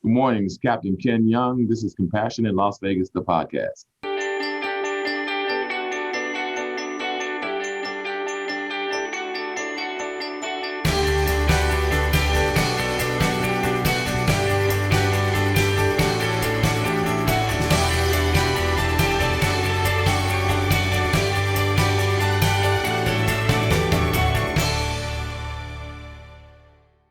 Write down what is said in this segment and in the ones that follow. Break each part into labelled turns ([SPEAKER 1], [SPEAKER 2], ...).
[SPEAKER 1] Good morning. It's Captain Ken Young. This is Compassion in Las Vegas, the podcast.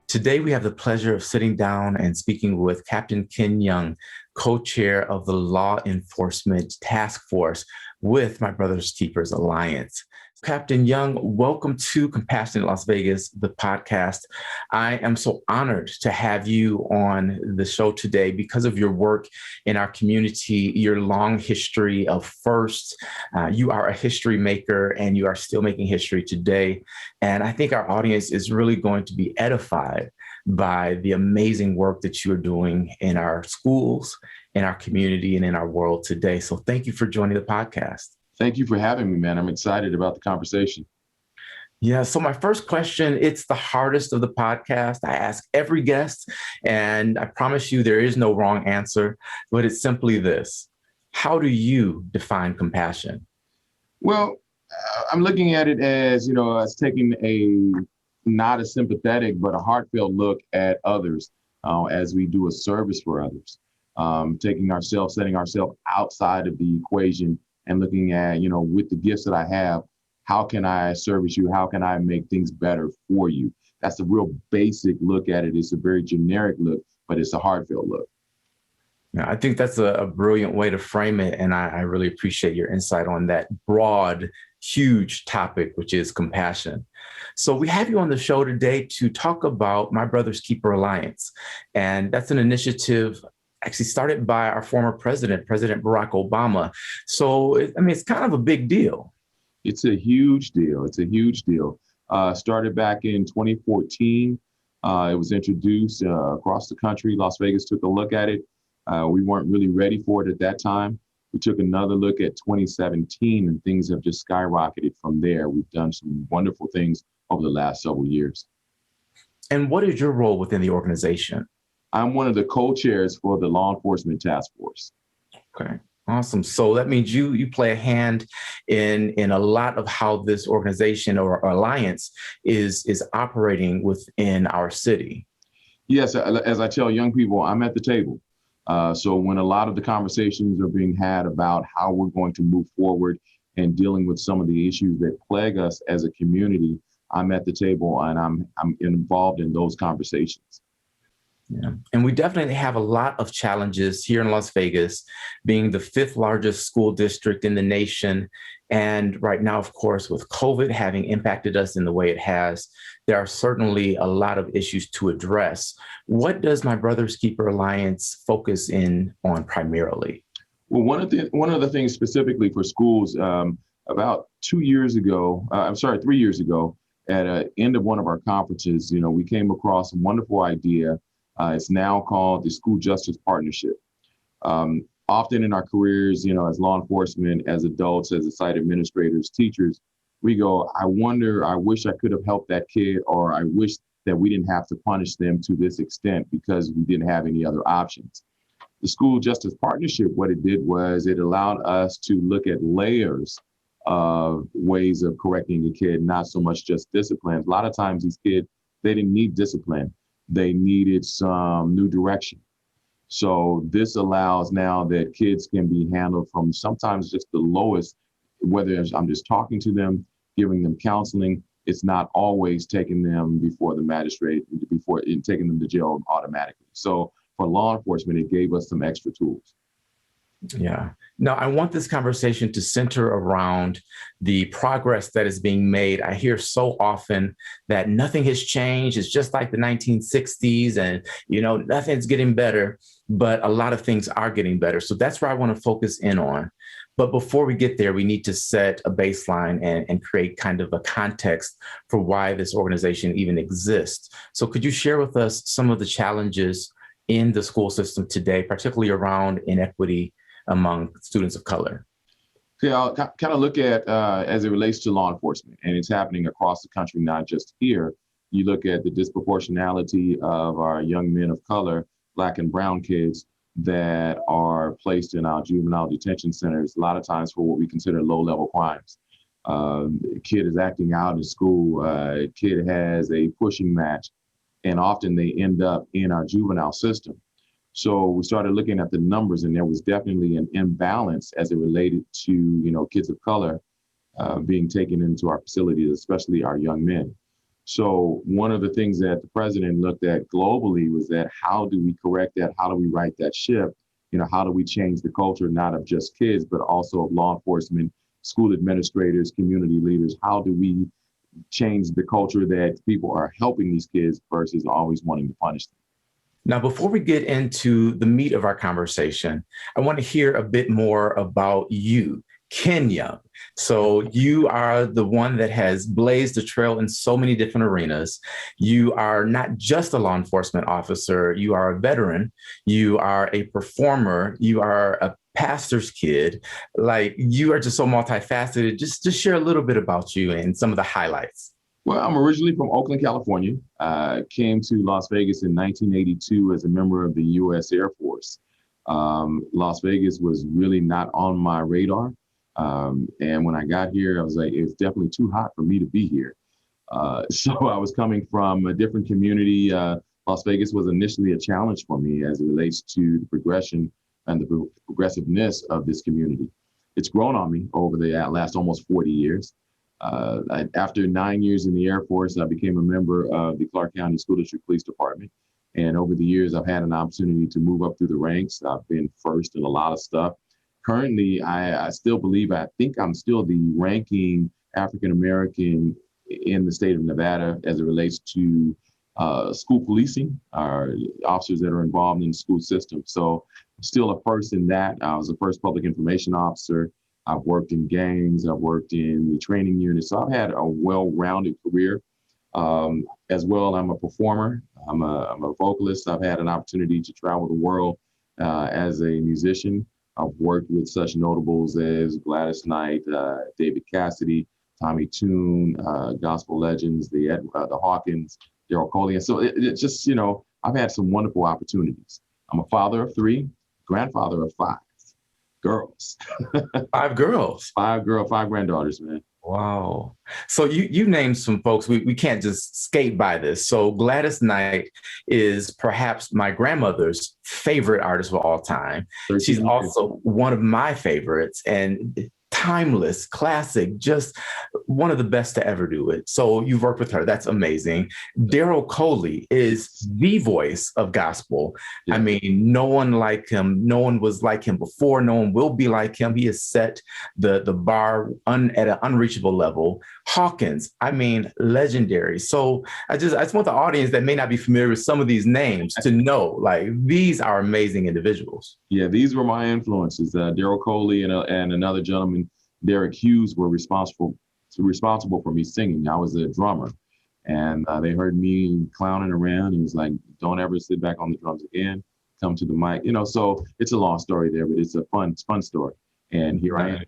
[SPEAKER 2] Today, we have the pleasure of sitting down and speaking with Captain Ken Young, co-chair of the Law Enforcement Task Force with My Brother's Keepers Alliance. Captain Young, welcome to Compassion in Las Vegas, the podcast. I am so honored to have you on the show today because of your work in our community, your long history of first. You are a history maker and you are still making history today. And I think our audience is really going to be edified by the amazing work that you are doing in our schools, in our community, and in our world today. So thank you for joining the podcast.
[SPEAKER 1] Thank you for having me, man. I'm excited about the conversation.
[SPEAKER 2] Yeah. So my first question, it's the hardest of the podcast. I ask every guest, and I promise you there is no wrong answer, but it's simply this. How do you define compassion?
[SPEAKER 1] Well, I'm looking at it as, as taking not a sympathetic, but a heartfelt look at others as we do a service for others, setting ourselves outside of the equation and looking at, with the gifts that I have, how can I service you? How can I make things better for you? That's a real basic look at it. It's a very generic look, but it's a heartfelt look.
[SPEAKER 2] Yeah, I think that's a brilliant way to frame it. And I really appreciate your insight on that broad, huge topic, which is compassion. So we have you on the show today to talk about My Brother's Keeper Alliance. And that's an initiative actually started by our former president, President Barack Obama. So, it's kind of a big deal.
[SPEAKER 1] It's a huge deal. Started back in 2014. It was introduced across the country. Las Vegas took a look at it. We weren't really ready for it at that time. We took another look at 2017 and things have just skyrocketed from there. We've done some wonderful things over the last several years.
[SPEAKER 2] And what is your role within the organization?
[SPEAKER 1] I'm one of the co-chairs for the Law Enforcement Task Force.
[SPEAKER 2] Okay, awesome. So that means you play a hand in a lot of how this organization or alliance is operating within our city.
[SPEAKER 1] Yes, as I tell young people, I'm at the table. So when a lot of the conversations are being had about how we're going to move forward and dealing with some of the issues that plague us as a community, I'm at the table and I'm involved in those conversations.
[SPEAKER 2] Yeah. And we definitely have a lot of challenges here in Las Vegas, being the fifth largest school district in the nation. And right now, of course, with COVID having impacted us in the way it has, there are certainly a lot of issues to address. What does My Brother's Keeper Alliance focus in on primarily?
[SPEAKER 1] Well, one of the things specifically for schools, about 3 years ago, at the end of one of our conferences, we came across a wonderful idea. It's now called the School Justice Partnership. Often in our careers, as law enforcement, as adults, as site administrators, teachers, we go, I wish I could have helped that kid, or I wish that we didn't have to punish them to this extent because we didn't have any other options. The School Justice Partnership, what it did was it allowed us to look at layers of ways of correcting a kid, not so much just discipline. A lot of times these kids, they didn't need discipline. They needed some new direction. So this allows now that kids can be handled from sometimes just the lowest, whether I'm just talking to them, giving them counseling. It's not always taking them before the magistrate, taking them to jail automatically. So for law enforcement, it gave us some extra tools.
[SPEAKER 2] Yeah. Now, I want this conversation to center around the progress that is being made. I hear so often that nothing has changed. It's just like the 1960s and, nothing's getting better, but a lot of things are getting better. So that's where I want to focus in on. But before we get there, we need to set a baseline and create kind of a context for why this organization even exists. So could you share with us some of the challenges in the school system today, particularly around inequity among students of color?
[SPEAKER 1] Okay, I'll kind of look at as it relates to law enforcement, and it's happening across the country, not just here. You look at the disproportionality of our young men of color Black and brown kids that are placed in our juvenile detention centers, a lot of times for what we consider low-level crimes. A kid is acting out in school, a kid has a pushing match, and often they end up in our juvenile system. So we started looking at the numbers, and there was definitely an imbalance as it related to, kids of color being taken into our facilities, especially our young men. So one of the things that the president looked at globally was that how do we correct that? How do we right that ship? How do we change the culture, not of just kids, but also of law enforcement, school administrators, community leaders? How do we change the culture that people are helping these kids versus always wanting to punish them?
[SPEAKER 2] Now, before we get into the meat of our conversation, I want to hear a bit more about you, Ken Young. So you are the one that has blazed the trail in so many different arenas. You are not just a law enforcement officer. You are a veteran. You are a performer. You are a pastor's kid. Like, you are just so multifaceted. Just share a little bit about you and some of the highlights.
[SPEAKER 1] Well, I'm originally from Oakland, California. Came to Las Vegas in 1982 as a member of the U.S. Air Force. Las Vegas was really not on my radar. And when I got here, I was like, it's definitely too hot for me to be here. So I was coming from a different community. Las Vegas was initially a challenge for me as it relates to the progression and the progressiveness of this community. It's grown on me over the last almost 40 years. After 9 years in the Air Force, I became a member of the Clark County School District Police Department. And over the years, I've had an opportunity to move up through the ranks. I've been first in a lot of stuff. Currently, I still believe, I think I'm still the ranking African-American in the state of Nevada as it relates to school policing, our officers that are involved in the school system. So still a first in that. I was the first public information officer. I've worked in gangs. I've worked in the training unit. So I've had a well-rounded career. As well, I'm a performer. I'm a vocalist. I've had an opportunity to travel the world as a musician. I've worked with such notables as Gladys Knight, David Cassidy, Tommy Tune, gospel legends, the Hawkins, Daryl Coley. And so it's just, I've had some wonderful opportunities. I'm a father of 3, grandfather of 5 girls.
[SPEAKER 2] 5 girls.
[SPEAKER 1] 5 granddaughters, man.
[SPEAKER 2] Wow. So you named some folks. We can't just skate by this. So Gladys Knight is perhaps my grandmother's favorite artist of all time. She's also one of my favorites, and timeless, classic, just one of the best to ever do it. So you've worked with her. That's amazing. Daryl Coley is the voice of gospel. Yeah. I mean, no one like him. No one was like him before. No one will be like him. He has set the bar at an unreachable level. Hawkins, I mean, legendary. So I just want the audience that may not be familiar with some of these names to know, like, these are amazing individuals.
[SPEAKER 1] Yeah, these were my influences. Daryl Coley and another gentleman, Derek Hughes, were responsible for me singing. I was a drummer, and they heard me clowning around and was like, don't ever sit back on the drums again, come to the mic. So it's a long story there, but it's a fun story. And here I am.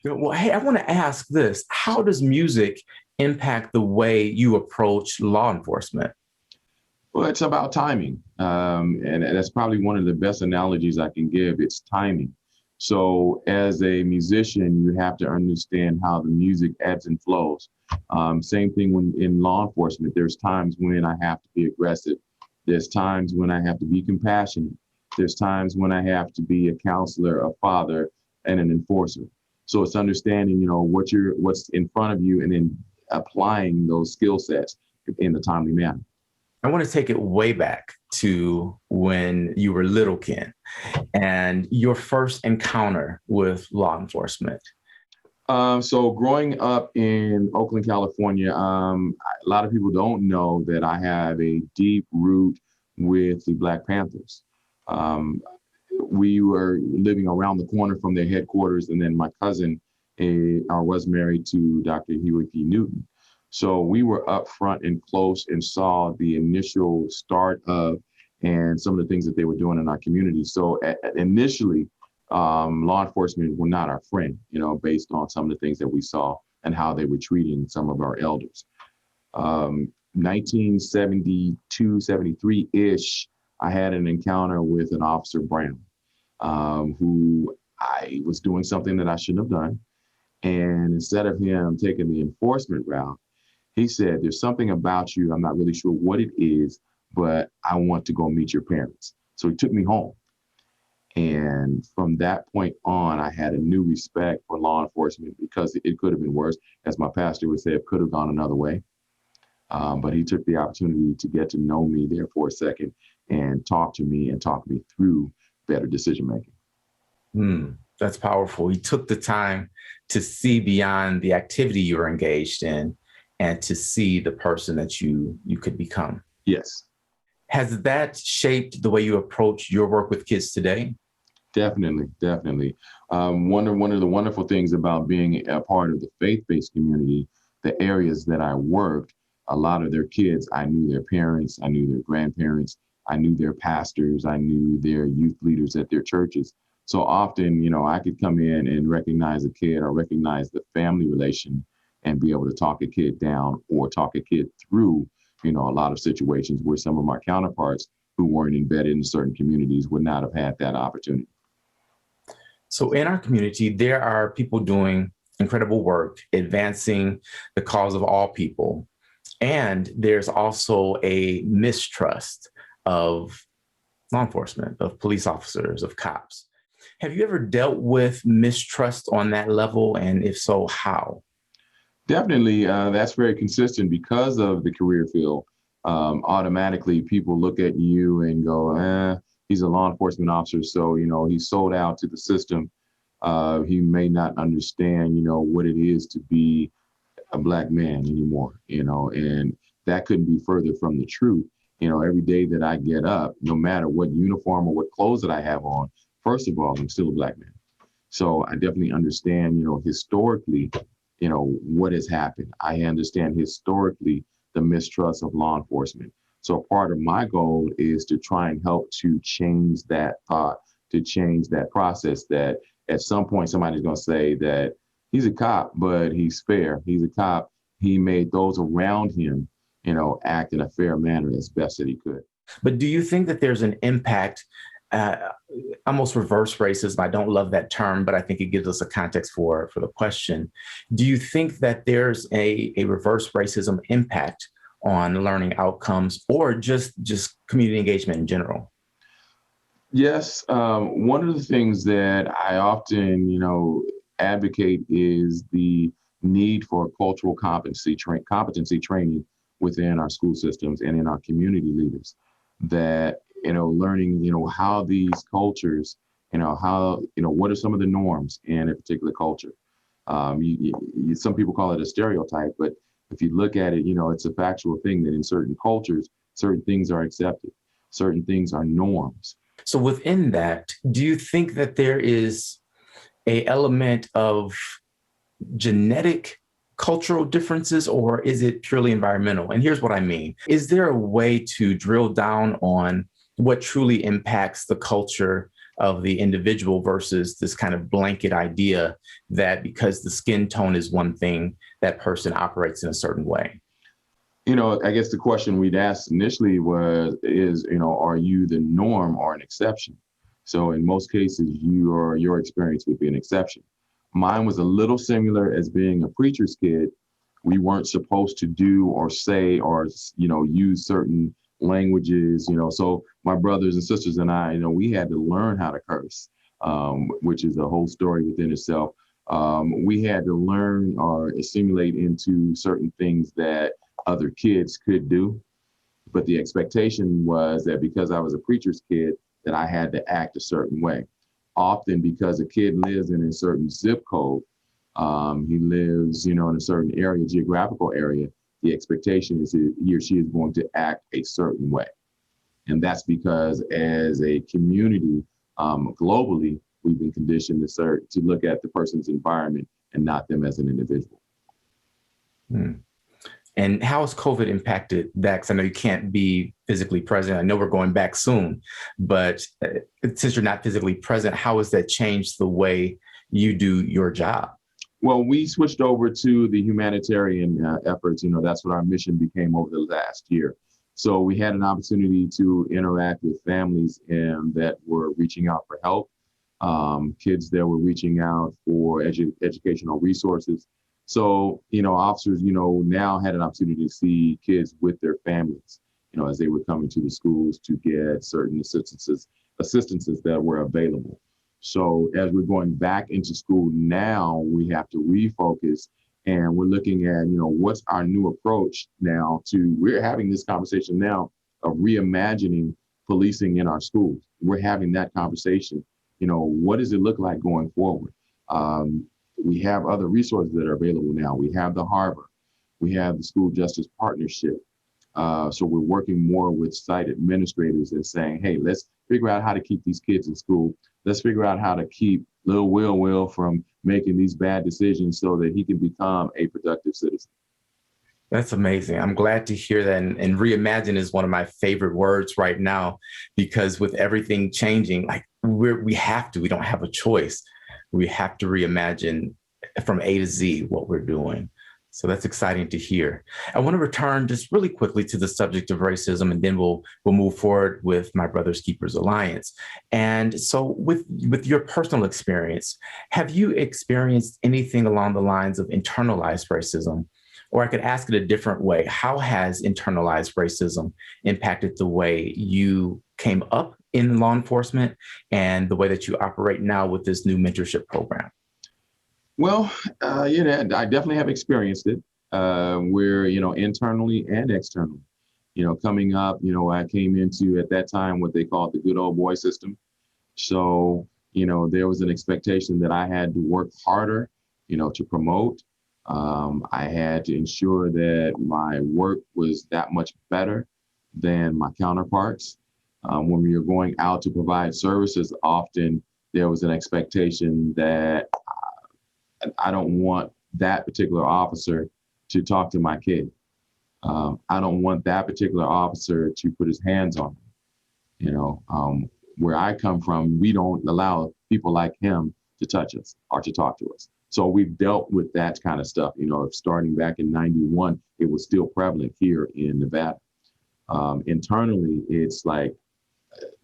[SPEAKER 2] Well, hey, I want to ask this. How does music impact the way you approach law enforcement?
[SPEAKER 1] Well, it's about timing. And that's probably one of the best analogies I can give. It's timing. So as a musician, you have to understand how the music ebbs and flows. Same thing when in law enforcement. There's times when I have to be aggressive. There's times when I have to be compassionate. There's times when I have to be a counselor, a father, and an enforcer. So it's understanding, what's in front of you and then applying those skill sets in a timely manner.
[SPEAKER 2] I want to take it way back to when you were little, Ken, and your first encounter with law enforcement.
[SPEAKER 1] So growing up in Oakland, California, a lot of people don't know that I have a deep root with the Black Panthers. We were living around the corner from their headquarters, and then my cousin was married to Dr. Huey P. Newton. So we were up front and close and saw the initial start of and some of the things that they were doing in our community. So initially, law enforcement were not our friend, based on some of the things that we saw and how they were treating some of our elders. 1972, 73-ish, I had an encounter with an Officer Brown, who I was doing something that I shouldn't have done. And instead of him taking the enforcement route, he said, there's something about you. I'm not really sure what it is, but I want to go meet your parents. So he took me home. And from that point on, I had a new respect for law enforcement because it could have been worse. As my pastor would say, it could have gone another way. But he took the opportunity to get to know me there for a second and talk me through better decision making.
[SPEAKER 2] That's powerful. He took the time to see beyond the activity you were engaged in and to see the person that you could become.
[SPEAKER 1] Yes. Has
[SPEAKER 2] that shaped the way you approach your work with kids today?
[SPEAKER 1] Definitely. One of the wonderful things about being a part of the faith-based community, the areas that I worked, a lot of their kids, I knew their parents, I knew their grandparents, I knew their pastors, I knew their youth leaders at their churches. So often, I could come in and recognize a kid or recognize the family relation and be able to talk a kid down or talk a kid through, a lot of situations where some of my counterparts who weren't embedded in certain communities would not have had that opportunity.
[SPEAKER 2] So in our community, there are people doing incredible work, advancing the cause of all people. And there's also a mistrust of law enforcement, of police officers, of cops. Have you ever dealt with mistrust on that level? And if so, how?
[SPEAKER 1] Definitely. That's very consistent because of the career field. Automatically, people look at you and go, he's a law enforcement officer. So, he's sold out to the system. He may not understand, what it is to be a Black man anymore, and that couldn't be further from the truth. Every day that I get up, no matter what uniform or what clothes that I have on, first of all, I'm still a Black man. So I definitely understand, historically, what has happened. I understand historically the mistrust of law enforcement. So part of my goal is to try and help to change that thought, to change that process, that at some point somebody's going to say that he's a cop, but he's fair. He's a cop. He made those around him, act in a fair manner as best that he could.
[SPEAKER 2] But do you think that there's an impact, almost reverse racism? I don't love that term, but I think it gives us a context for the question. Do you think that there's a reverse racism impact on learning outcomes or just community engagement in general?
[SPEAKER 1] Yes. One of the things that I often, advocate is the need for cultural competency training within our school systems and in our community leaders. That, learning, how these cultures, what are some of the norms in a particular culture? Some people call it a stereotype, but if you look at it, it's a factual thing that in certain cultures, certain things are accepted, certain things are norms.
[SPEAKER 2] So within that, do you think that there is an element of genetic cultural differences, or is it purely environmental? And here's what I mean. Is there a way to drill down on what truly impacts the culture of the individual versus this kind of blanket idea that because the skin tone is one thing, that person operates in a certain way?
[SPEAKER 1] I guess the question we'd asked initially is, are you the norm or an exception? So in most cases, your experience would be an exception. Mine was a little similar as being a preacher's kid. We weren't supposed to do or say or, use certain languages, so my brothers and sisters and I, we had to learn how to curse, which is a whole story within itself. We had to learn or assimilate into certain things that other kids could do. But the expectation was that because I was a preacher's kid, that I had to act a certain way. Often because a kid lives in a certain zip code, he lives, in a certain area, geographical area, the expectation is that he or she is going to act a certain way. And that's because as a community, globally, we've been conditioned to look at the person's environment and not them as an individual.
[SPEAKER 2] And how has COVID impacted that? Because I know you can't be physically present. I know we're going back soon, but since you're not physically present, how has that changed the way you do your job?
[SPEAKER 1] Well, we switched over to the humanitarian efforts. That's what our mission became over the last year. So we had an opportunity to interact with families and that were reaching out for help, kids that were reaching out for educational resources. So, officers, now had an opportunity to see kids with their families, as they were coming to the schools to get certain assistances that were available. So as we're going back into school now, we have to refocus and we're looking at, what's our new approach now we're having this conversation now of reimagining policing in our schools. We're having that conversation. What does it look like going forward? We have other resources that are available now. We have the Harbor. We have the School Justice Partnership. So we're working more with site administrators and saying, hey, let's figure out how to keep these kids in school. Let's figure out how to keep little Will from making these bad decisions so that he can become a productive citizen.
[SPEAKER 2] That's amazing. I'm glad to hear that. And reimagine is one of my favorite words right now, because with everything changing, like we don't have a choice. We have to reimagine from A to Z what we're doing. So that's exciting to hear. I want to return just really quickly to the subject of racism, and then we'll move forward with My Brother's Keepers Alliance. And so with your personal experience, have you experienced anything along the lines of internalized racism? Or I could ask it a different way. How has internalized racism impacted the way you came up in law enforcement and the way that you operate now with this new mentorship program?
[SPEAKER 1] Well, I definitely have experienced it. Where, internally and externally, coming up, I came into at that time what they called the good old boy system. So, there was an expectation that I had to work harder, to promote. I had to ensure that my work was that much better than my counterparts. When we were going out to provide services, often there was an expectation that I don't want that particular officer to talk to my kid. I don't want that particular officer to put his hands on me. Where I come from, we don't allow people like him to touch us or to talk to us. So we've dealt with that kind of stuff. Starting back in '91, it was still prevalent here in Nevada. Internally, it's like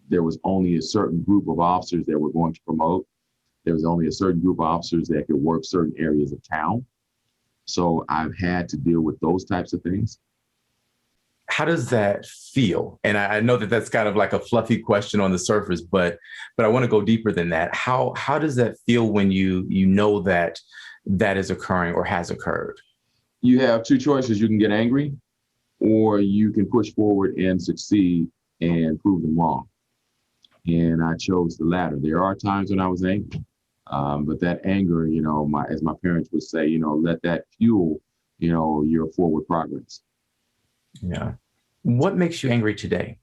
[SPEAKER 1] there was only a certain group of officers that were going to promote. There was only a certain group of officers that could work certain areas of town. So I've had to deal with those types of things.
[SPEAKER 2] How does that feel? And I know that that's kind of like a fluffy question on the surface, but I want to go deeper than that. How does that feel when you know that is occurring or has occurred?
[SPEAKER 1] You have two choices. You can get angry, or you can push forward and succeed and prove them wrong. And I chose the latter. There are times when I was angry. But that anger, as my parents would say, let that fuel, your forward progress.
[SPEAKER 2] Yeah. What makes you angry today?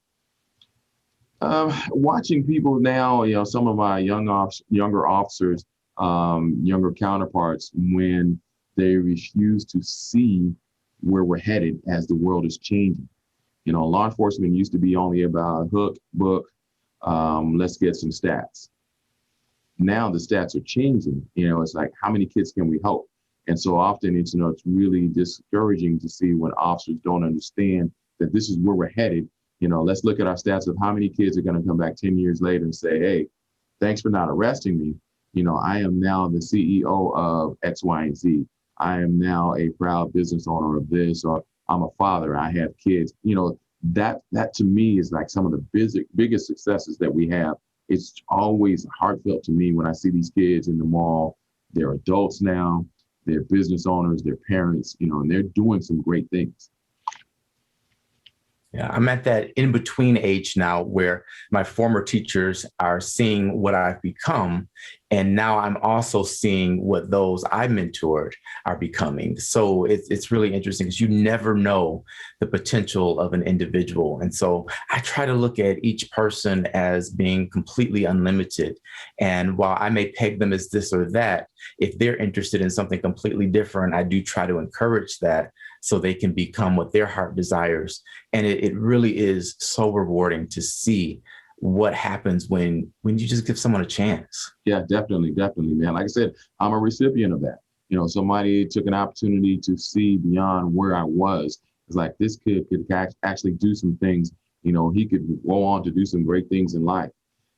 [SPEAKER 1] Watching people now, some of my younger officers, younger counterparts, when they refuse to see where we're headed as the world is changing. Law enforcement used to be only about hook, book, let's get some stats. Now the stats are changing. It's like, how many kids can we help? And so often it's really discouraging to see when officers don't understand that this is where we're headed. Let's look at our stats of how many kids are going to come back 10 years later and say, hey, thanks for not arresting me. I am now the CEO of X, Y, and Z. I am now a proud business owner of this, or I'm a father, I have kids. That to me is like some of the biggest successes that we have. It's always heartfelt to me when I see these kids in the mall. They're adults now, they're business owners, they're parents, and they're doing some great things.
[SPEAKER 2] Yeah, I'm at that in-between age now where my former teachers are seeing what I've become. And now I'm also seeing what those I mentored are becoming. So it's really interesting because you never know the potential of an individual. And so I try to look at each person as being completely unlimited. And while I may peg them as this or that, if they're interested in something completely different, I do try to encourage that so they can become what their heart desires. And it really is so rewarding to see what happens when you just give someone a chance.
[SPEAKER 1] Yeah, definitely, man. Like I said, I'm a recipient of that. Somebody took an opportunity to see beyond where I was, It's like this kid could actually do some things. He could go on to do some great things in life.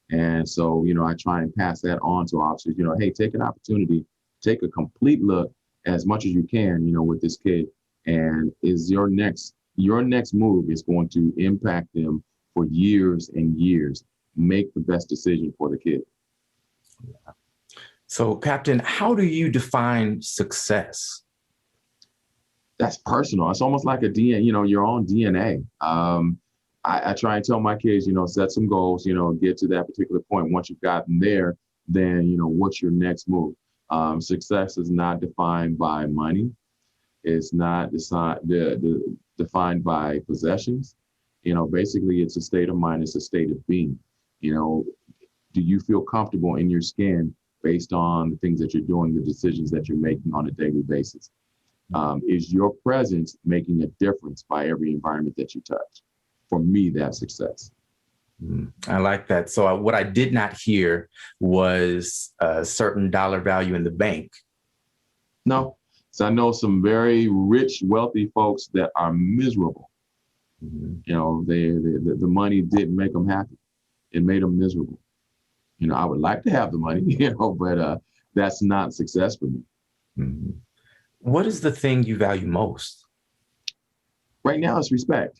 [SPEAKER 1] And so, I try and pass that on to officers, hey, take an opportunity, take a complete look as much as you can, with this kid. And is your next move is going to impact them for years and years. Make the best decision for the kid.
[SPEAKER 2] So, Captain, how do you define success?
[SPEAKER 1] That's personal. It's almost like a DNA, your own DNA. I try and tell my kids, set some goals, get to that particular point. Once you've gotten there, then, what's your next move? Success is not defined by money. It's not defined by possessions. Basically, it's a state of mind. It's a state of being. Do you feel comfortable in your skin based on the things that you're doing, the decisions that you're making on a daily basis? Is your presence making a difference by every environment that you touch? For me, that's success.
[SPEAKER 2] I like that. So what I did not hear was a certain dollar value in the bank.
[SPEAKER 1] No. So I know some very rich, wealthy folks that are miserable. The money didn't make them happy. It made them miserable. I would like to have the money, but that's not success for me.
[SPEAKER 2] Mm-hmm. What is the thing you value most?
[SPEAKER 1] Right now, it's respect.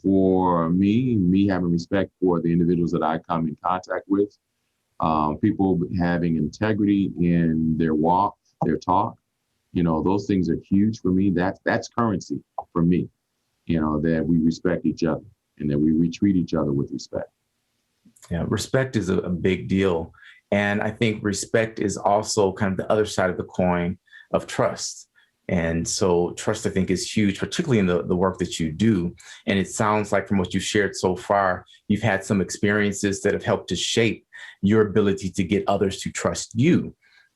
[SPEAKER 1] For me having respect for the individuals that I come in contact with, people having integrity in their walk, their talk, those things are huge for me. That's currency for me, that we respect each other and that we treat each other with respect.
[SPEAKER 2] Yeah, respect is a big deal. And I think respect is also kind of the other side of the coin of trust. And so trust, I think, is huge, particularly in the work that you do. And it sounds like from what you've shared so far, you've had some experiences that have helped to shape your ability to get others to trust you.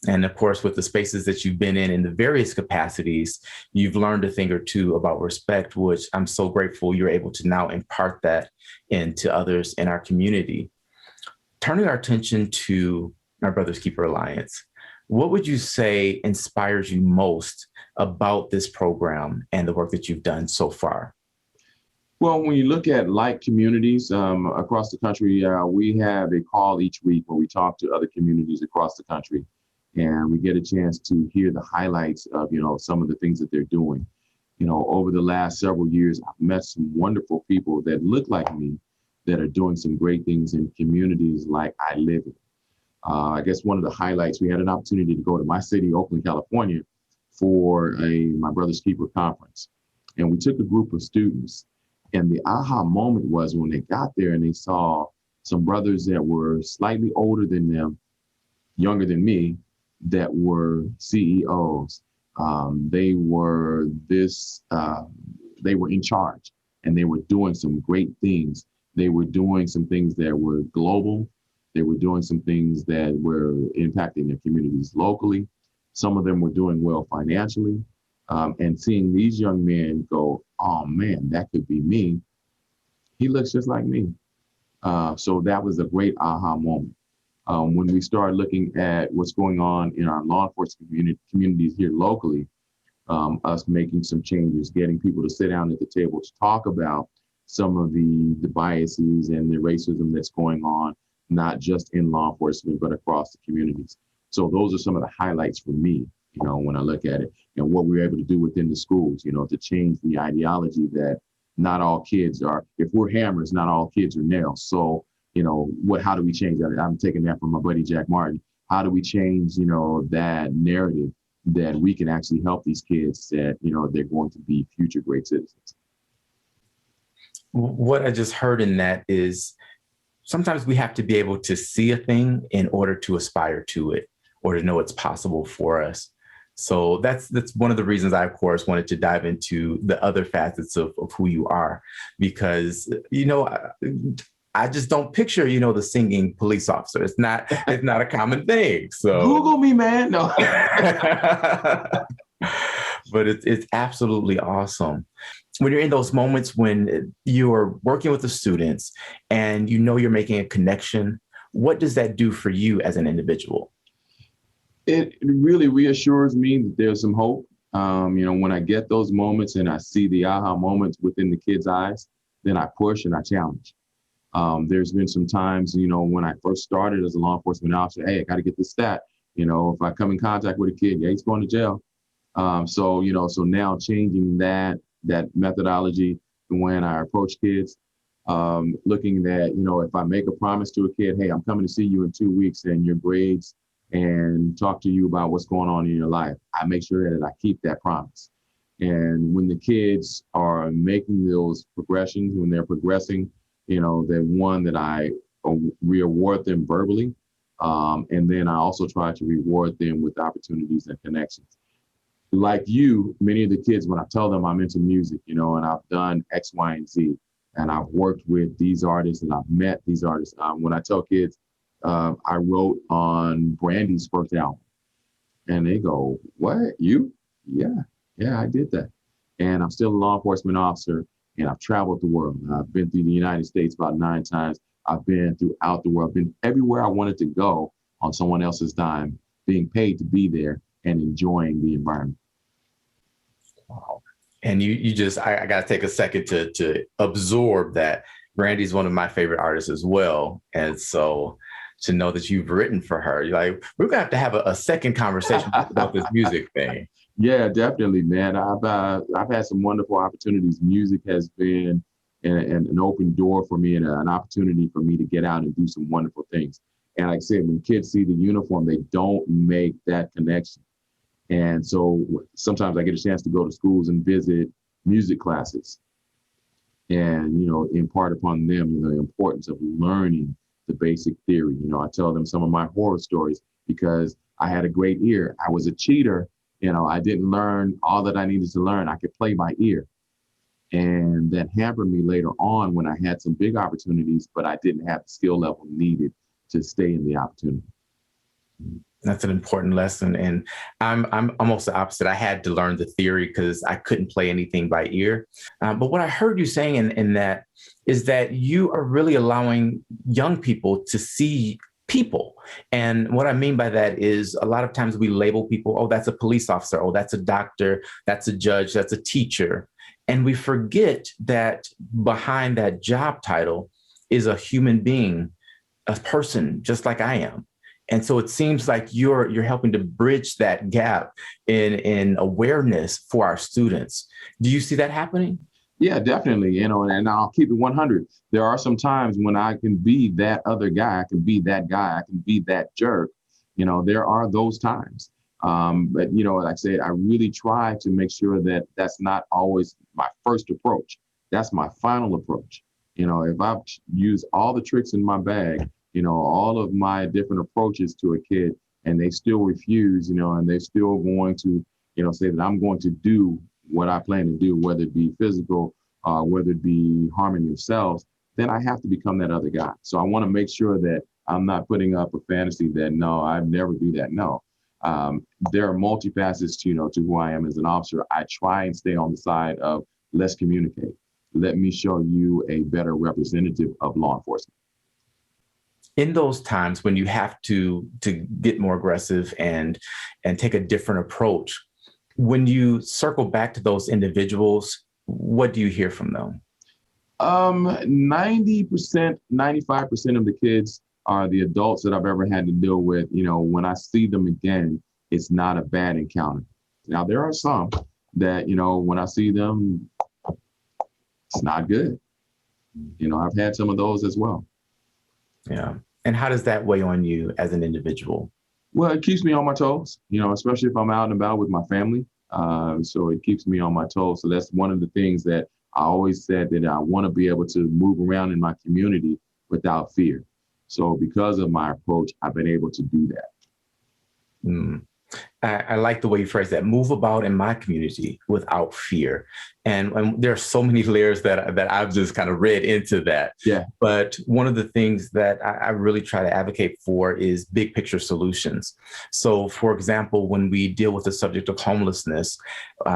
[SPEAKER 2] And of course, with the spaces that you've been in the various capacities, you've learned a thing or two about respect, which I'm so grateful you're able to now impart that into others in our community. Turning our attention to our Brothers Keeper Alliance, what would you say inspires you most about this program and the work that you've done so far?
[SPEAKER 1] Well, when you look at like communities across the country, we have a call each week where we talk to other communities across the country, and we get a chance to hear the highlights of, some of the things that they're doing. Over the last several years, I've met some wonderful people that look like me that are doing some great things in communities like I live in. I guess one of the highlights, we had an opportunity to go to my city, Oakland, California, for My Brother's Keeper conference. And we took a group of students, and the aha moment was when they got there and they saw some brothers that were slightly older than them, younger than me, that were CEOs. They were in charge, and they were doing some great things. They were doing some things that were global. They were doing some things that were impacting their communities locally. Some of them were doing well financially. And seeing these young men go, oh man, that could be me. He looks just like me. So that was a great aha moment. When we started looking at what's going on in our law enforcement communities here locally, us making some changes, getting people to sit down at the table to talk about some of the biases and the racism that's going on, not just in law enforcement, but across the communities. So those are some of the highlights for me, when I look at it, and what we were able to do within the schools, to change the ideology that not all kids are, if we're hammers, not all kids are nails. So, how do we change that? I'm taking that from my buddy, Jack Martin. How do we change, that narrative that we can actually help these kids that, they're going to be future great citizens?
[SPEAKER 2] What I just heard in that is sometimes we have to be able to see a thing in order to aspire to it or to know it's possible for us. So that's one of the reasons I, of course, wanted to dive into the other facets of who you are, because, I just don't picture, the singing police officer. It's not a common thing. So
[SPEAKER 1] Google me, man. No.
[SPEAKER 2] But it's absolutely awesome. When you're in those moments when you're working with the students and you're making a connection, what does that do for you as an individual?
[SPEAKER 1] It really reassures me that there's some hope. When I get those moments and I see the aha moments within the kids' eyes, then I push and I challenge. There's been some times, when I first started as a law enforcement officer, hey, I got to get this stat. If I come in contact with a kid, yeah, he's going to jail. So now changing that methodology when I approach kids, looking at, if I make a promise to a kid, hey, I'm coming to see you in 2 weeks and your grades and talk to you about what's going on in your life, I make sure that I keep that promise. And when the kids are making those progressions, when they're progressing, they're one that I reward them verbally. And then I also try to reward them with opportunities and connections. Like you, many of the kids, when I tell them I'm into music, and I've done X, Y, and Z, and I've worked with these artists and I've met these artists. When I tell kids, I wrote on Brandy's first album, and they go, "What? You?" Yeah, I did that. And I'm still a law enforcement officer, and I've traveled the world. I've been through the United States about 9 times. I've been throughout the world. I've been everywhere I wanted to go on someone else's dime, being paid to be there and enjoying the environment.
[SPEAKER 2] Wow. And you just, I got to take a second to absorb that. Brandy's one of my favorite artists as well. And so to know that you've written for her, you're like, we're going to have a second conversation about this music thing.
[SPEAKER 1] Yeah, definitely, man. I've had some wonderful opportunities. Music has been an open door for me and an opportunity for me to get out and do some wonderful things. And like I said, when kids see the uniform, they don't make that connection. And so sometimes I get a chance to go to schools and visit music classes and, impart upon them, the importance of learning the basic theory. I tell them some of my horror stories because I had a great ear. I was a cheater. I didn't learn all that I needed to learn. I could play by ear. And that hampered me later on when I had some big opportunities, but I didn't have the skill level needed to stay in the opportunity.
[SPEAKER 2] That's an important lesson. And I'm almost the opposite. I had to learn the theory because I couldn't play anything by ear. But what I heard you saying in that is that you are really allowing young people to see people. And what I mean by that is a lot of times we label people, oh, that's a police officer, oh, that's a doctor, that's a judge, that's a teacher. And we forget that behind that job title is a human being, a person just like I am. And so it seems like you're helping to bridge that gap in awareness for our students. Do you see that happening?
[SPEAKER 1] Yeah, definitely. And I'll keep it 100. There are some times when I can be that other guy. I can be that guy. I can be that jerk. There are those times. But, like I said, I really try to make sure that that's not always my first approach. That's my final approach. If I've used all the tricks in my bag, all of my different approaches to a kid and they still refuse, and they're still going to, say that I'm going to do what I plan to do, whether it be physical, whether it be harming themselves, then I have to become that other guy. So I want to make sure that I'm not putting up a fantasy that, no, I'd never do that. No. There are multifacets to who I am as an officer. I try and stay on the side of let's communicate. Let me show you a better representative of law enforcement.
[SPEAKER 2] In those times when you have to get more aggressive and take a different approach, when you circle back to those individuals, what do you hear from them?
[SPEAKER 1] 90%, 95% of the kids are the adults that I've ever had to deal with. When I see them again, it's not a bad encounter. Now, there are some that, when I see them, it's not good. I've had some of those as well.
[SPEAKER 2] Yeah. And how does that weigh on you as an individual?
[SPEAKER 1] Well, it keeps me on my toes, especially if I'm out and about with my family. So it keeps me on my toes. So that's one of the things that I always said, that I want to be able to move around in my community without fear. So because of my approach, I've been able to do that.
[SPEAKER 2] Mm. I like the way you phrase that, move about in my community without fear. And there are so many layers that I've just kind of read into that.
[SPEAKER 1] Yeah.
[SPEAKER 2] But one of the things that I really try to advocate for is big picture solutions. So, for example, when we deal with the subject of homelessness,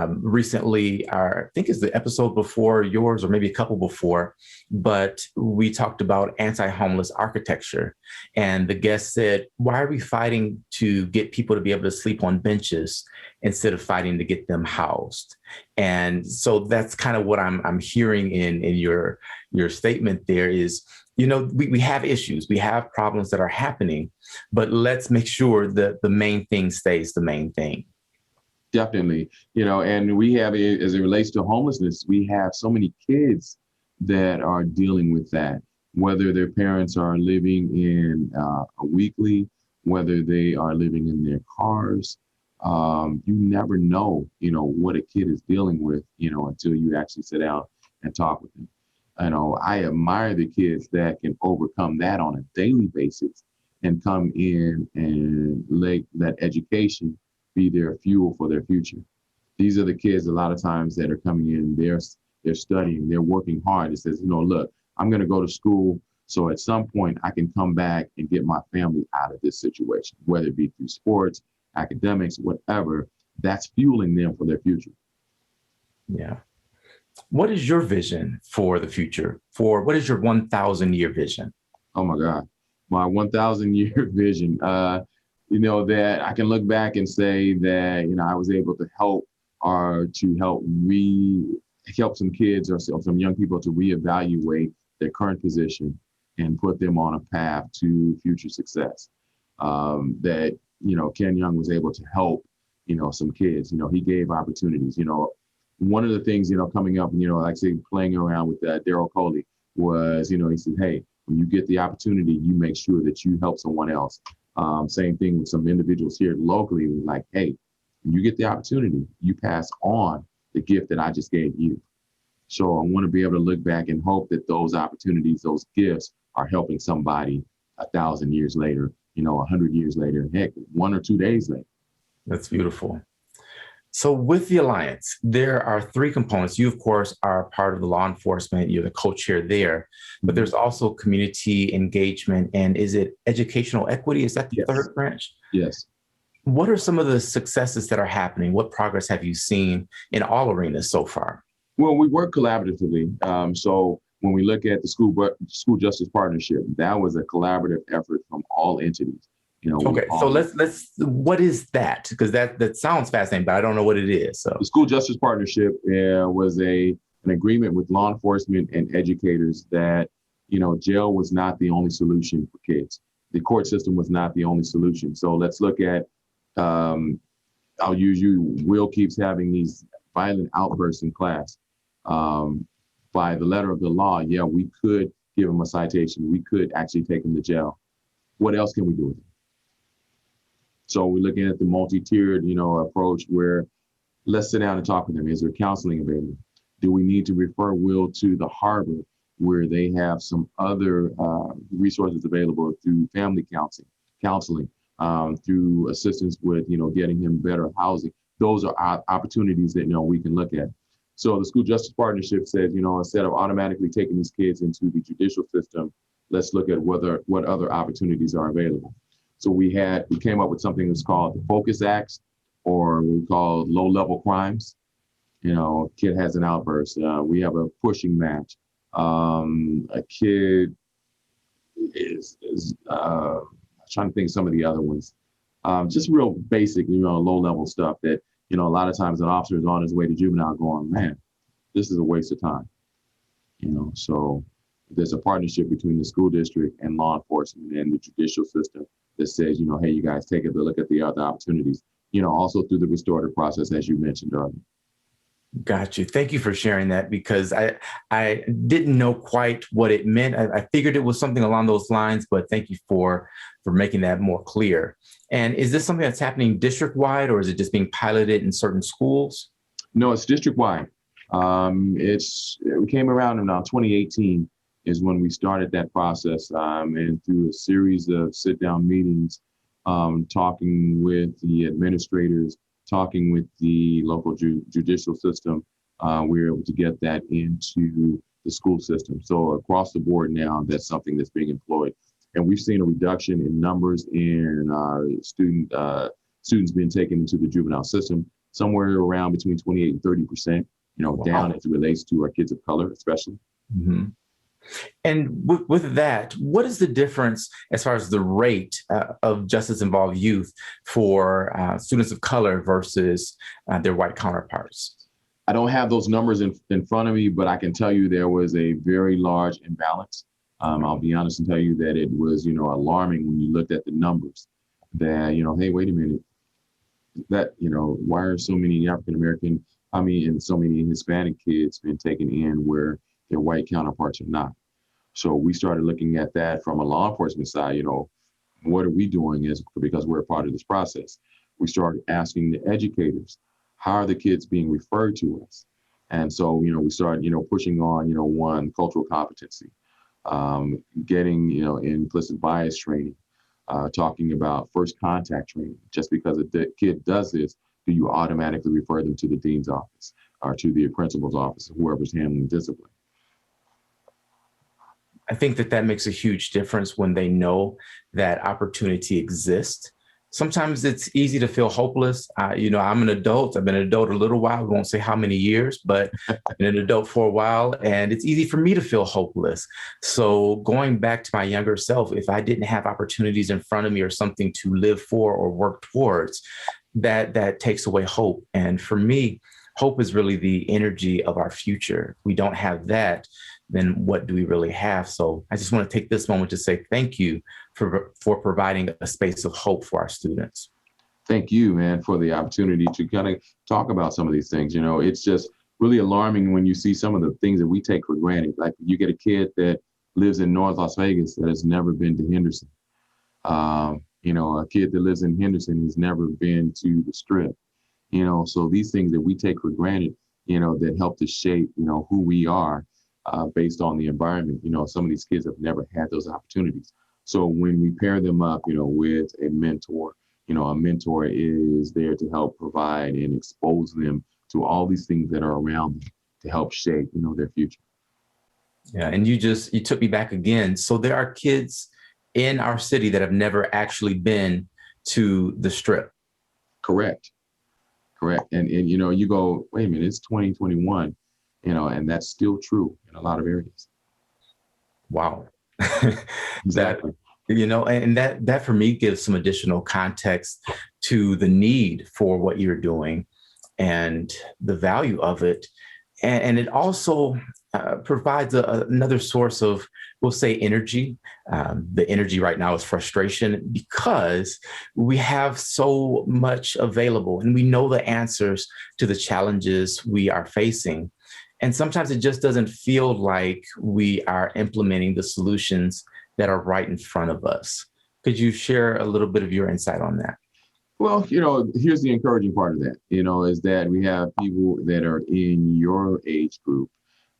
[SPEAKER 2] recently, I think it's the episode before yours or maybe a couple before, but we talked about anti-homeless architecture. And the guest said, why are we fighting to get people to be able to sleep on on benches instead of fighting to get them housed. And so that's kind of what I'm hearing in your statement there is, we have issues, we have problems that are happening, but let's make sure that the main thing stays the main thing.
[SPEAKER 1] Definitely, and we have, as it relates to homelessness, we have so many kids that are dealing with that, whether their parents are living in a weekly, whether they are living in their cars. You never know, what a kid is dealing with, until you actually sit down and talk with them. I admire the kids that can overcome that on a daily basis and come in and let that education be their fuel for their future. These are the kids a lot of times that are coming in, they're studying, they're working hard. It says, look, I'm going to go to school so at some point I can come back and get my family out of this situation, whether it be through sports, academics, whatever. That's fueling them for their future.
[SPEAKER 2] Yeah. What is your vision for the future? What is your 1,000-year vision?
[SPEAKER 1] Oh my God, my 1,000-year vision. That I can look back and say that I was able to help some kids or some young people to reevaluate their current position and put them on a path to future success. That Ken Young was able to help some kids. He gave opportunities. One of the things, coming up, like say playing around with Daryl Coley was, he said, hey, when you get the opportunity, you make sure that you help someone else. Same thing with some individuals here locally, like, hey, when you get the opportunity, you pass on the gift that I just gave you. So I want to be able to look back and hope that those opportunities, those gifts are helping somebody 1,000 years later, 100 years later, heck, 1 or 2 days later.
[SPEAKER 2] That's beautiful. So with the Alliance, there are 3 components. You, of course, are part of the law enforcement. You're the co-chair there, but there's also community engagement. And is it educational equity? Is that the third branch?
[SPEAKER 1] Yes.
[SPEAKER 2] What are some of the successes that are happening? What progress have you seen in all arenas so far?
[SPEAKER 1] Well, we work collaboratively. So when we look at the school justice partnership, that was a collaborative effort from all entities.
[SPEAKER 2] Okay, so let's what is that? Because that sounds fascinating, but I don't know what it is. So
[SPEAKER 1] the school justice partnership was an agreement with law enforcement and educators that jail was not the only solution for kids. The court system was not the only solution. So let's look at I'll use you. Will keeps having these violent outbursts in class. By the letter of the law, we could give him a citation. We could actually take him to jail. What else can we do with him? So we're looking at the multi-tiered, approach where let's sit down and talk with them. Is there counseling available? Do we need to refer Will to the Harbor where they have some other resources available through family counseling, through assistance with, getting him better housing? Those are opportunities that, we can look at. So the School Justice Partnership said, instead of automatically taking these kids into the judicial system, let's look at what other opportunities are available. So we came up with something that's called the Focus Acts, or we call low-level crimes. Kid has an outburst. We have a pushing match. A kid is trying to think of some of the other ones. Just real basic, low-level stuff that, a lot of times an officer is on his way to juvenile going, man, this is a waste of time. So there's a partnership between the school district and law enforcement and the judicial system that says, hey, you guys take a look at the other opportunities, also through the restorative process, as you mentioned earlier.
[SPEAKER 2] Got you. Thank you for sharing that, because I didn't know quite what it meant. I figured it was something along those lines, but thank you for making that more clear. And is this something that's happening district-wide, or is it just being piloted in certain schools?
[SPEAKER 1] No, it's district-wide. We came around in 2018 is when we started that process, and through a series of sit-down meetings, talking with the administrators, talking with the local judicial system, we were able to get that into the school system. So across the board now, that's something that's being employed. And we've seen a reduction in numbers in our students being taken into the juvenile system, somewhere around between 28 and 30%,
[SPEAKER 2] Wow.
[SPEAKER 1] down as it relates to our kids of color, especially.
[SPEAKER 2] Mm-hmm. And with that, what is the difference as far as the rate of justice involved youth for students of color versus their white counterparts?
[SPEAKER 1] I don't have those numbers in front of me, but I can tell you there was a very large imbalance. I'll be honest and tell you that it was, alarming when you looked at the numbers that, hey, wait a minute, that, why are so many African American, and so many Hispanic kids been taken in where their white counterparts are not? So we started looking at that from a law enforcement side, what are we doing because we're a part of this process? We started asking the educators, how are the kids being referred to us? And so, we started, pushing on, one, cultural competency, getting, implicit bias training, talking about first contact training. Just because a kid does this, do you automatically refer them to the dean's office or to the principal's office, whoever's handling discipline?
[SPEAKER 2] I think that makes a huge difference when they know that opportunity exists. Sometimes it's easy to feel hopeless. I'm an adult. I've been an adult a little while. I won't say how many years, but I've been an adult for a while. And it's easy for me to feel hopeless. So going back to my younger self, if I didn't have opportunities in front of me or something to live for or work towards, that takes away hope. And for me, hope is really the energy of our future. If we don't have that, then what do we really have? So I just want to take this moment to say thank you for providing a space of hope for our students.
[SPEAKER 1] Thank you, man, for the opportunity to kind of talk about some of these things. It's just really alarming when you see some of the things that we take for granted. Like you get a kid that lives in North Las Vegas that has never been to Henderson. A kid that lives in Henderson has never been to the Strip. So these things that we take for granted, that help to shape, who we are based on the environment. Some of these kids have never had those opportunities. So when we pair them up, with a mentor, a mentor is there to help provide and expose them to all these things that are around them to help shape, their future.
[SPEAKER 2] Yeah. And you took me back again. So there are kids in our city that have never actually been to the Strip.
[SPEAKER 1] Correct. And you go, wait a minute, it's 2021, and that's still true in a lot of areas.
[SPEAKER 2] Wow.
[SPEAKER 1] Exactly.
[SPEAKER 2] And that for me gives some additional context to the need for what you're doing and the value of it. And it also provides another source of, we'll say, energy. The energy right now is frustration because we have so much available and we know the answers to the challenges we are facing. And sometimes it just doesn't feel like we are implementing the solutions that are right in front of us. Could you share a little bit of your insight on that?
[SPEAKER 1] Well, here's the encouraging part of that, is that we have people that are in your age group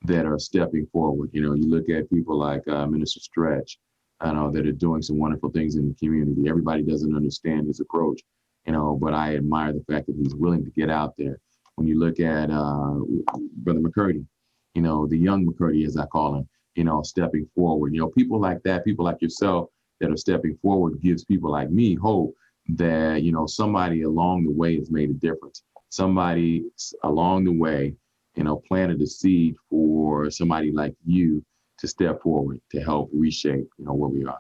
[SPEAKER 1] that are stepping forward. You look at people like Minister Stretch, that are doing some wonderful things in the community. Everybody doesn't understand his approach, but I admire the fact that he's willing to get out there. When you look at Brother McCurdy, the young McCurdy, as I call him, stepping forward, people like that, people like yourself that are stepping forward gives people like me hope that, somebody along the way has made a difference. Somebody along the way, planted a seed for somebody like you to step forward to help reshape, where we are.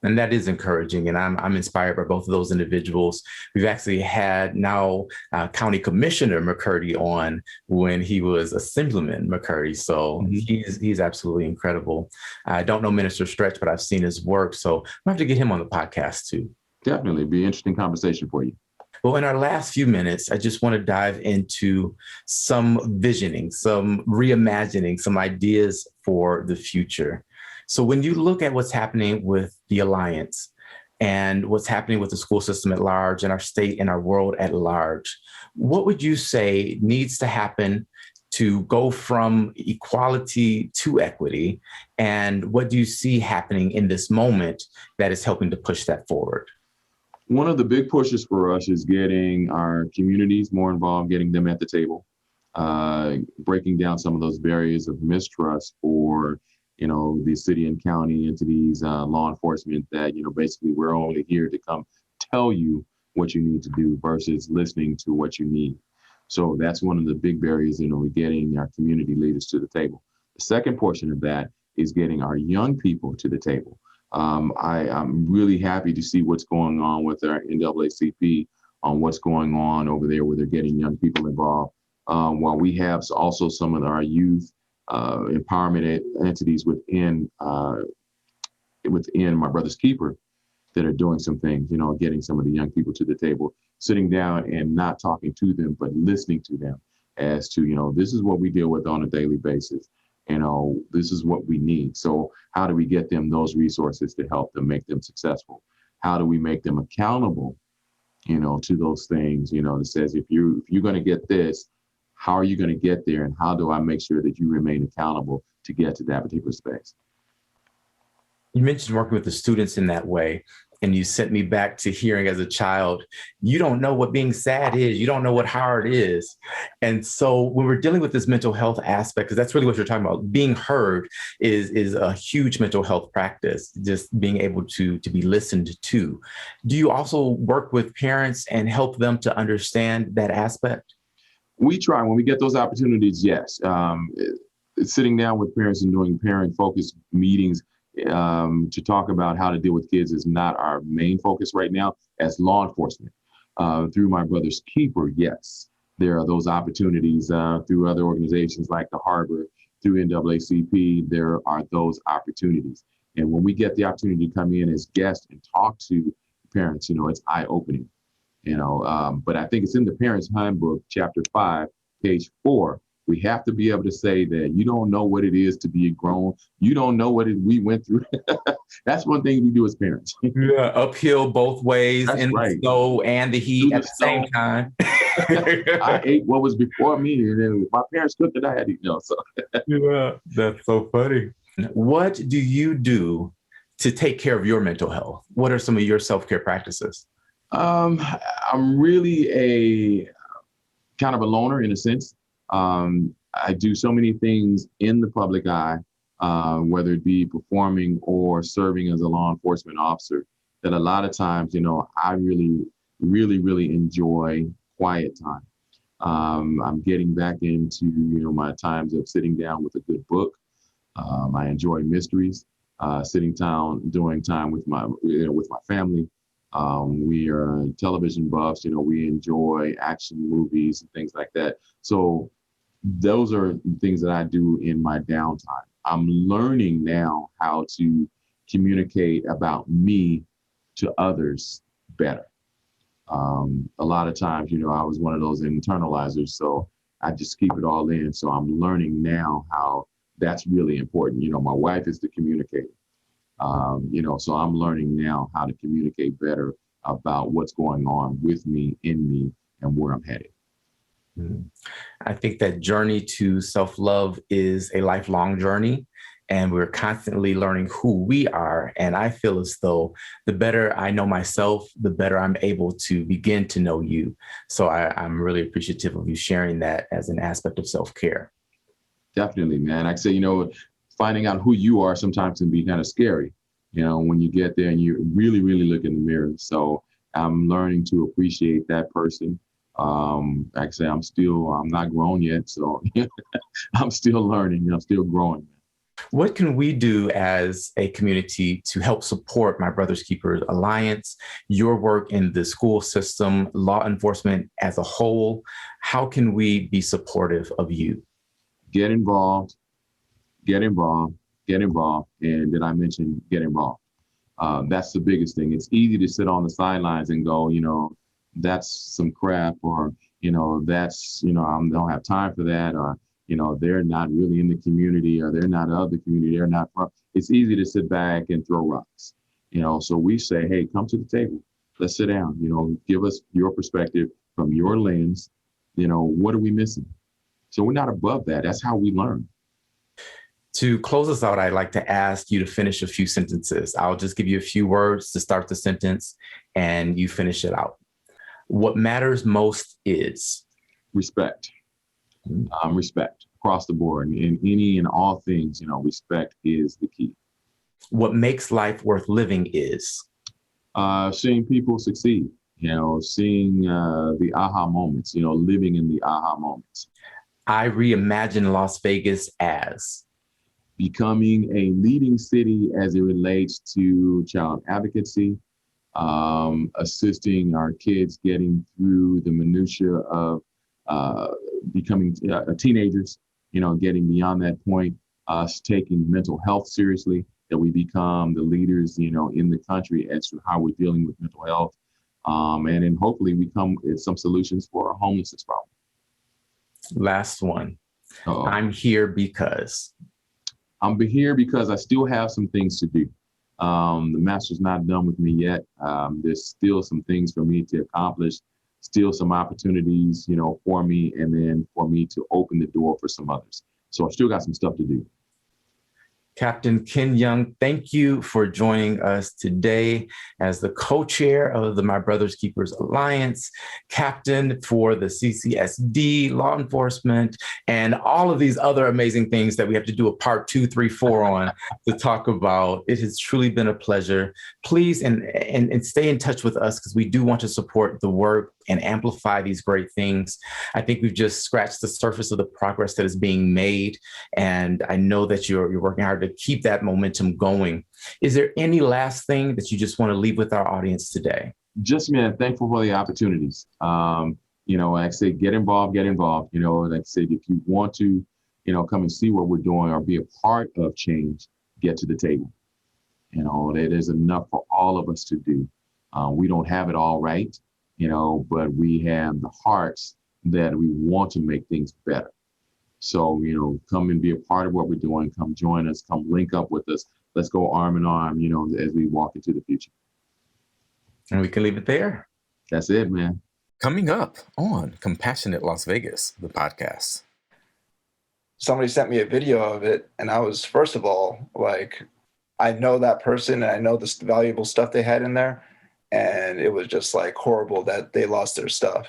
[SPEAKER 2] And that is encouraging. And I'm inspired by both of those individuals. We've actually had now County Commissioner McCurdy on when he was Assemblyman McCurdy. So he's absolutely incredible. I don't know Minister Stretch, but I've seen his work. So we'll have to get him on the podcast too.
[SPEAKER 1] Definitely be an interesting conversation for you.
[SPEAKER 2] Well, in our last few minutes, I just want to dive into some visioning, some reimagining, some ideas for the future. So when you look at what's happening with the Alliance and what's happening with the school system at large and our state and our world at large, what would you say needs to happen to go from equality to equity? And what do you see happening in this moment that is helping to push that forward?
[SPEAKER 1] One of the big pushes for us is getting our communities more involved, getting them at the table, breaking down some of those barriers of mistrust for the city and county entities, law enforcement, that, basically we're only here to come tell you what you need to do versus listening to what you need. So that's one of the big barriers, getting our community leaders to the table. The second portion of that is getting our young people to the table. I'm really happy to see what's going on with our NAACP on what's going on over there where they're getting young people involved. While we have also some of our youth empowerment entities within my brother's keeper that are doing some things, getting some of the young people to the table, sitting down and not talking to them, but listening to them as to, this is what we deal with on a daily basis. This is what we need. So how do we get them those resources to help them make them successful? How do we make them accountable, to those things, that says, if you're going to get this, how are you going to get there? And how do I make sure that you remain accountable to get to that particular space?
[SPEAKER 2] You mentioned working with the students in that way, and you sent me back to hearing as a child, you don't know what being sad is. You don't know what hard is. And so when we're dealing with this mental health aspect, because that's really what you're talking about, being heard is a huge mental health practice, just being able to be listened to. Do you also work with parents and help them to understand that aspect?
[SPEAKER 1] We try when we get those opportunities, yes. Sitting down with parents and doing parent-focused meetings to talk about how to deal with kids is not our main focus right now as law enforcement. Through my brother's keeper, yes, there are those opportunities through other organizations like the Harbor, through NAACP, there are those opportunities. And when we get the opportunity to come in as guests and talk to parents, it's eye-opening. But I think it's in the Parents Handbook, Chapter 5, page 4. We have to be able to say that you don't know what it is to be grown. You don't know what we went through. That's one thing we do as parents.
[SPEAKER 2] Yeah, uphill both ways.
[SPEAKER 1] That's
[SPEAKER 2] in
[SPEAKER 1] right.
[SPEAKER 2] the snow and the heat at the same time.
[SPEAKER 1] I ate what was before me, and then my parents cooked it. I had to eat. So.
[SPEAKER 2] Yeah, that's so funny. What do you do to take care of your mental health? What are some of your self-care practices?
[SPEAKER 1] I'm really a kind of a loner in a sense. I do so many things in the public eye, whether it be performing or serving as a law enforcement officer, that a lot of times, I really, really, really enjoy quiet time. I'm getting back into, my times of sitting down with a good book. I enjoy mysteries, sitting down, doing time with my family. We are television buffs, we enjoy action movies and things like that. So those are things that I do in my downtime. I'm learning now how to communicate about me to others better. A lot of times, I was one of those internalizers, so I just keep it all in. So I'm learning now how that's really important. My wife is the communicator. So I'm learning now how to communicate better about what's going on with me, in me, and where I'm headed.
[SPEAKER 2] I think that journey to self-love is a lifelong journey, and we're constantly learning who we are. And I feel as though the better I know myself, the better I'm able to begin to know you. So I'm really appreciative of you sharing that as an aspect of self-care.
[SPEAKER 1] Definitely, man. Like I say, finding out who you are sometimes can be kind of scary, when you get there and you really, really look in the mirror. So I'm learning to appreciate that person. Like I say, I'm not grown yet, so I'm still learning. I'm still growing.
[SPEAKER 2] What can we do as a community to help support My Brother's Keepers Alliance, your work in the school system, law enforcement as a whole? How can we be supportive of you?
[SPEAKER 1] Get involved, get involved, get involved. And did I mention get involved? That's the biggest thing. It's easy to sit on the sidelines and go, that's some crap, or, that's, I don't have time for that, or, they're not really in the community, or they're not of the community, they're not from. It's easy to sit back and throw rocks, so we say, hey, come to the table. Let's sit down, give us your perspective from your lens. What are we missing? So we're not above that. That's how we learn.
[SPEAKER 2] To close us out, I'd like to ask you to finish a few sentences. I'll just give you a few words to start the sentence and you finish it out. What matters most is?
[SPEAKER 1] Respect. Respect across the board. In any and all things, respect is the key.
[SPEAKER 2] What makes life worth living is?
[SPEAKER 1] Seeing people succeed, seeing the aha moments, living in the aha moments.
[SPEAKER 2] I reimagine Las Vegas as?
[SPEAKER 1] becoming a leading city as it relates to child advocacy, assisting our kids getting through the minutia of becoming teenagers, getting beyond that point, us taking mental health seriously, that we become the leaders, in the country as to how we're dealing with mental health. And then hopefully we come with some solutions for our homelessness problem.
[SPEAKER 2] Last one.
[SPEAKER 1] Uh-oh.
[SPEAKER 2] I'm here because
[SPEAKER 1] I still have some things to do. The master's not done with me yet. There's still some things for me to accomplish, still some opportunities, for me, and then for me to open the door for some others. So I still got some stuff to do.
[SPEAKER 2] Captain Ken Young, thank you for joining us today as the co-chair of the My Brother's Keepers Alliance, captain for the CCSD, law enforcement, and all of these other amazing things that we have to do a part 2, 3, 4 on to talk about. It has truly been a pleasure. Please and stay in touch with us because we do want to support the work and amplify these great things. I think we've just scratched the surface of the progress that is being made. And I know that you're working hard to keep that momentum going. Is there any last thing that you just want to leave with our audience today?
[SPEAKER 1] Just, man, thankful for the opportunities. Like I say, get involved. Like I said, if you want to, come and see what we're doing or be a part of change, get to the table. There's enough for all of us to do. We don't have it all right, but we have the hearts that we want to make things better. So, come and be a part of what we're doing. Come join us. Come link up with us. Let's go arm in arm, as we walk into the future.
[SPEAKER 2] And we can leave it there.
[SPEAKER 1] That's it, man.
[SPEAKER 3] Coming up on Compassionate Las Vegas, the podcast.
[SPEAKER 4] Somebody sent me a video of it, and I was, first of all, like, I know that person and I know the valuable stuff they had in there. And it was just like horrible that they lost their stuff.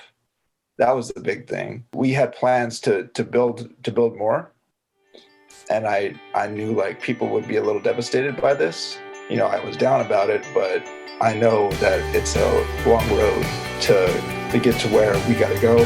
[SPEAKER 4] That was the big thing. We had plans to build more. And I knew like people would be a little devastated by this. I was down about it, but I know that it's a long road to get to where we got to go.